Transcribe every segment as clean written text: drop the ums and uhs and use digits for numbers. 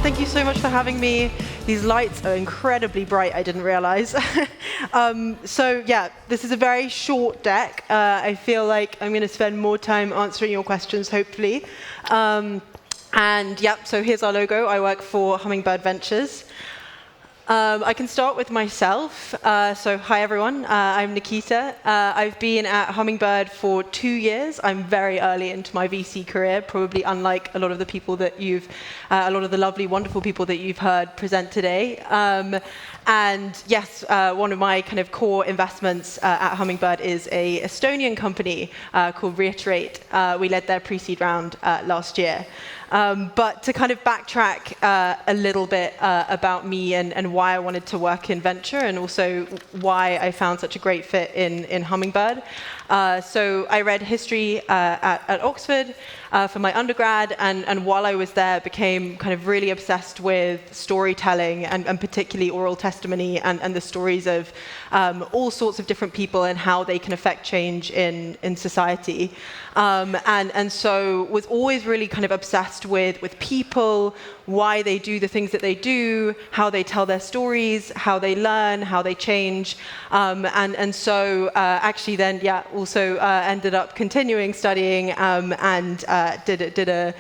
Thank you so much for having me. These lights are incredibly bright, I didn't realize. So yeah, this is a very short deck. I feel like I'm going to spend more time answering your questions, hopefully. And yeah, so here's our logo. I work for Hummingbird Ventures. I can start with myself. So hi, everyone. I'm Nikita. I've been at Hummingbird for 2 years. I'm very early into my VC career, probably unlike a lot of the people that a lot of the lovely, wonderful people that you've heard present today. And yes, one of my kind of core investments at Hummingbird is an Estonian company called Reiterate. We led their pre-seed round last year. But to kind of backtrack a little bit about me and why I wanted to work in venture, and also why I found such a great fit in Hummingbird. So I read history at Oxford for my undergrad, and while I was there, became kind of really obsessed with storytelling, and particularly oral testimony, and the stories of all sorts of different people and how they can affect change in society. And so was always really kind of obsessed with people, why they do the things that they do, how they tell their stories, how they learn, how they change. And so actually then, yeah, also ended up continuing studying and did a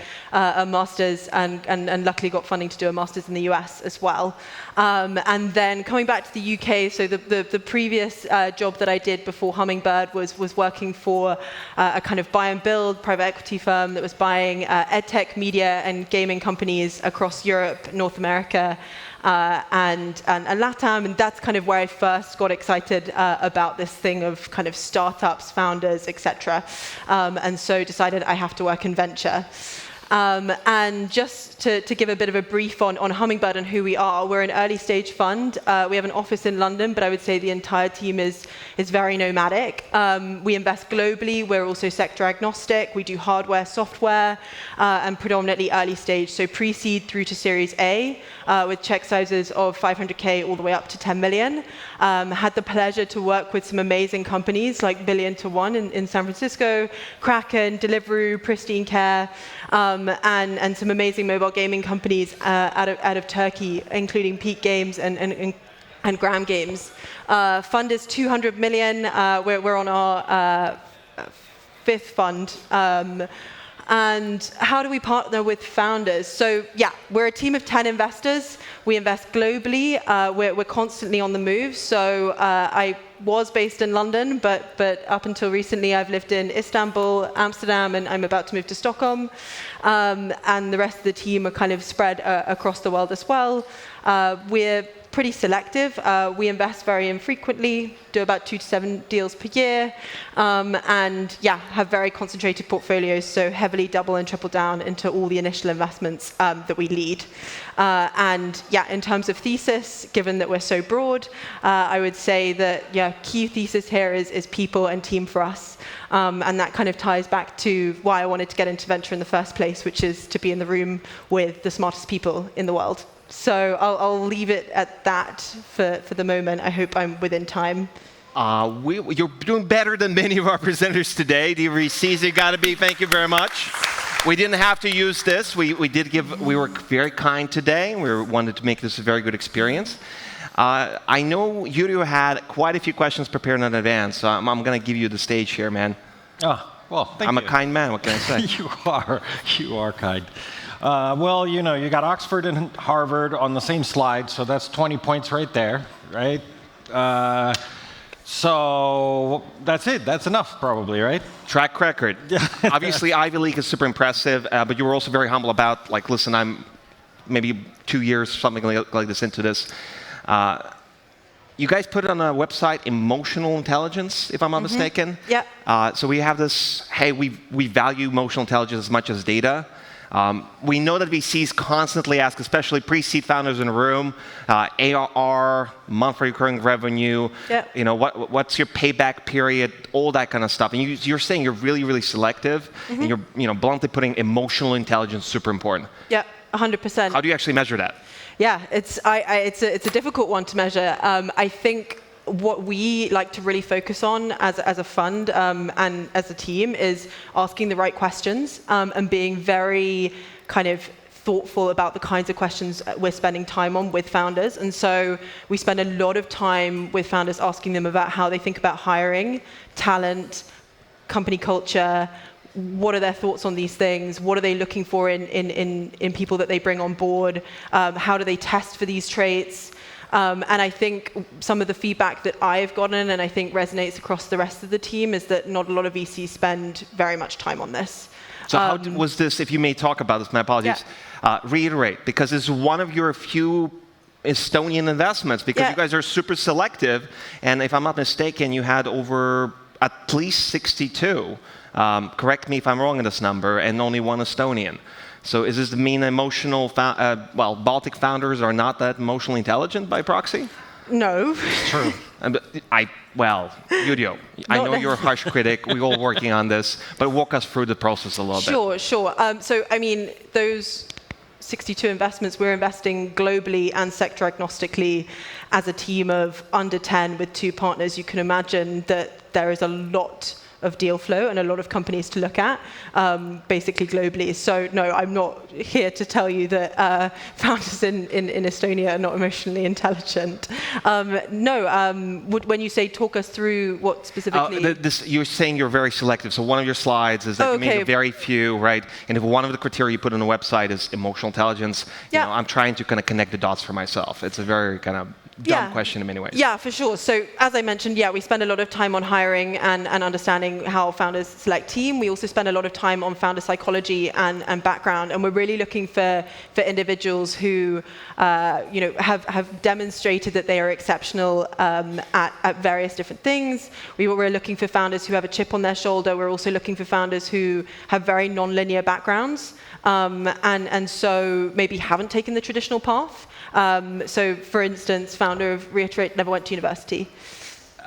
master's and luckily got funding to do a master's in the US as well. And then coming back to the UK, so the previous job that I did before Hummingbird was working for a kind of buy and build private equity firm that was buying edtech, media, and gaming companies across Europe, North America, and LATAM, and that's kind of where I first got excited about this thing of kind of startups, founders, etc. And so decided I have to work in venture. And just to give a bit of a brief on Hummingbird and who we are, we're an early stage fund. We have an office in London, but I would say the entire team is very nomadic. We invest globally. We're also sector agnostic. We do hardware, software, and predominantly early stage, so pre-seed through to Series A, with check sizes of 500K all the way up to 10 million. Had the pleasure to work with some amazing companies like Billion to One in San Francisco, Kraken, Deliveroo, Pristine Care, and some amazing mobile gaming companies out of Turkey, including Peak Games and Gram Games. Fund is 200 million. We're on our fifth fund. And how do we partner with founders? So yeah, we're a team of 10 investors. We invest globally. We're constantly on the move. So I was based in London, but up until recently, I've lived in Istanbul, Amsterdam, and I'm about to move to Stockholm. And the rest of the team are kind of spread across the world as well. We're pretty selective. We invest very infrequently, do about 2 to 7 deals per year, and yeah, have very concentrated portfolios, so heavily double and triple down into all the initial investments that we lead. And yeah, in terms of thesis, given that we're so broad, I would say that yeah, key thesis here is people and team for us. And that kind of ties back to why I wanted to get into venture in the first place, which is to be in the room with the smartest people in the world. So I'll leave it at that for the moment. I hope I'm within time. You're doing better than many of our presenters today. The VCs, you got to be. Thank you very much. We didn't have to use this. We were very kind today. We wanted to make this a very good experience. I know Yrjo had quite a few questions prepared in advance, so I'm going to give you the stage here, man. Oh, well, thank you. I'm a kind man. What can I say? You are kind. Well, you know, you got Oxford and Harvard on the same slide, so that's 20 points right there, right? So that's it. That's enough, probably, right? Track record. Obviously, Ivy League is super impressive, but you were also very humble about, like, listen, I'm maybe 2 years, something like this into this. You guys put it on a website, emotional intelligence, if I'm not mistaken. Yeah. So we have this, hey, we value emotional intelligence as much as data. We know that VCs constantly ask, especially pre-seed founders in the room, ARR, monthly recurring revenue, you know, what's your payback period, all that kind of stuff. And you're saying you're really, really selective, and you're bluntly putting emotional intelligence super important. Yeah, 100%. How do you actually measure that? Yeah, it's a difficult one to measure. I think what we like to really focus on as a fund and as a team is asking the right questions and being very kind of thoughtful about the kinds of questions we're spending time on with founders. And so we spend a lot of time with founders asking them about how they think about hiring, talent, company culture. What are their thoughts on these things? What are they looking for in people that they bring on board? How do they test for these traits? And I think some of the feedback that I've gotten, and I think resonates across the rest of the team, is that not a lot of VCs spend very much time on this. So how was this, if you may talk about this, my apologies, reiterate, because this is one of your few Estonian investments, because you guys are super selective, and if I'm not mistaken, you had over at least 62, correct me if I'm wrong in this number, and only one Estonian. So is this mean emotional, Baltic founders are not that emotionally intelligent by proxy? No. True. Yrjo, I know you're a harsh critic. We're all working on this, but walk us through the process a little bit. Sure. So, I mean, those 62 investments, we're investing globally and sector agnostically as a team of under 10 with 2 partners. You can imagine that there is a lot of deal flow and a lot of companies to look at, basically globally. So no, I'm not here to tell you that founders in Estonia are not emotionally intelligent. When you say talk us through what specifically? You're saying you're very selective. So one of your slides is that you make very few, right? And if one of the criteria you put on the website is emotional intelligence, you know, I'm trying to kind of connect the dots for myself. It's a very kind of dumb question in many ways. Yeah, for sure. So as I mentioned, we spend a lot of time on hiring and understanding how founders select team. We also spend a lot of time on founder psychology and background, and we're really looking for individuals who have demonstrated that they are exceptional at various different things. We're looking for founders who have a chip on their shoulder. We're also looking for founders who have very non-linear backgrounds, and so maybe haven't taken the traditional path. So, for instance, founder of Reiterate never went to university.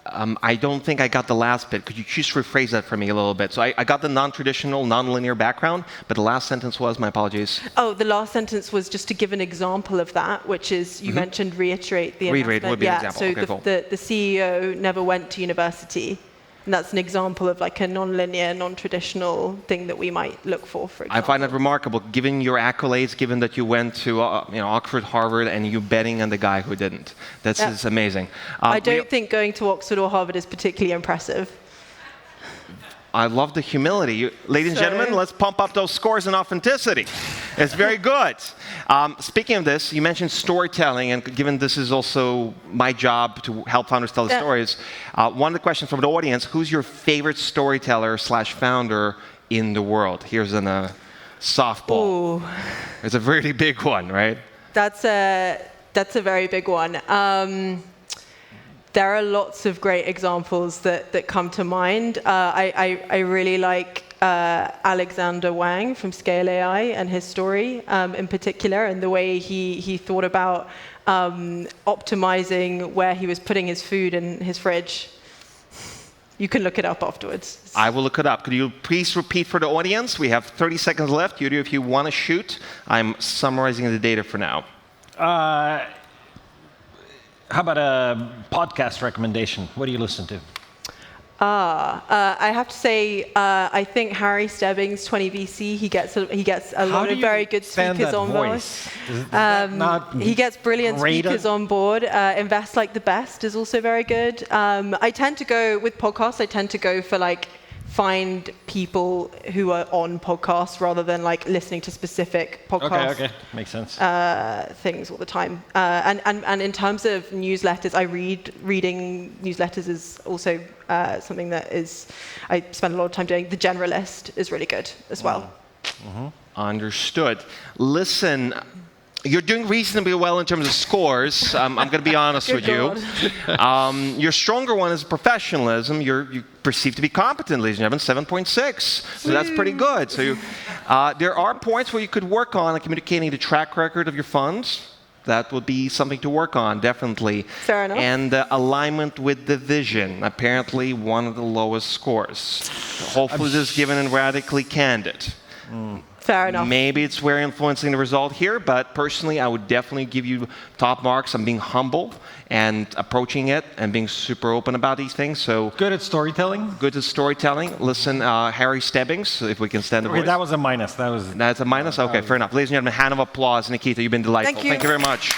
I don't think I got the last bit. Could you just rephrase that for me a little bit? So I got the non-traditional, non-linear background, but the last sentence was, my apologies. Oh, the last sentence was just to give an example of that, which is, you mentioned Reiterate the Reiterate would be an example. So okay, cool. the CEO never went to university. And that's an example of like a non-linear, non-traditional thing that we might look for example. I find that remarkable, given your accolades, given that you went to Oxford, Harvard, and you're betting on the guy who didn't. This is amazing. I don't think going to Oxford or Harvard is particularly impressive. I love the humility. Ladies and gentlemen, let's pump up those scores in authenticity. It's very good. Speaking of this, you mentioned storytelling, and given this is also my job to help founders tell the stories, one of the questions from the audience, who's your favorite storyteller / founder in the world? Here's a softball. Ooh. It's a really big one, right? That's a very big one. There are lots of great examples that come to mind. I really like Alexander Wang from Scale AI and his story in particular, and the way he thought about optimizing where he was putting his food in his fridge. You can look it up afterwards. I will look it up. Could you please repeat for the audience? We have 30 seconds left. Yrjo, if you want to shoot, I'm summarizing the data for now. How about a podcast recommendation? What do you listen to? I have to say, I think Harry Stebbings, 20VC, he gets a lot of very good speakers on board. He gets brilliant speakers on board. Invest Like the Best is also very good. I tend to go, with podcasts, I tend to go for like, find people who are on podcasts rather than like listening to specific podcasts. Okay, makes sense. Things all the time. And in terms of newsletters, reading newsletters is also something that I spend a lot of time doing. The Generalist is really good as well. Mm-hmm. Understood. Listen, you're doing reasonably well in terms of scores. I'm going to be honest with you. Your stronger one is professionalism. You perceived to be competent, ladies and gentlemen, 7.6. So that's pretty good. So there are points where you could work on communicating the track record of your funds. That would be something to work on, definitely. Fair enough. And alignment with the vision, apparently one of the lowest scores. Hopefully this is given in radically candid. Fair enough. Maybe it's where influencing the result here, but personally, I would definitely give you top marks on being humble and approaching it and being super open about these things. So Good at storytelling? good at storytelling. Listen, Harry Stebbings, if we can stand the Okay, voice. that was a minus. That's a minus? Okay, fair enough. Ladies and gentlemen, hand of applause. Nikita, you've been delightful. Thank you. Thank you very much.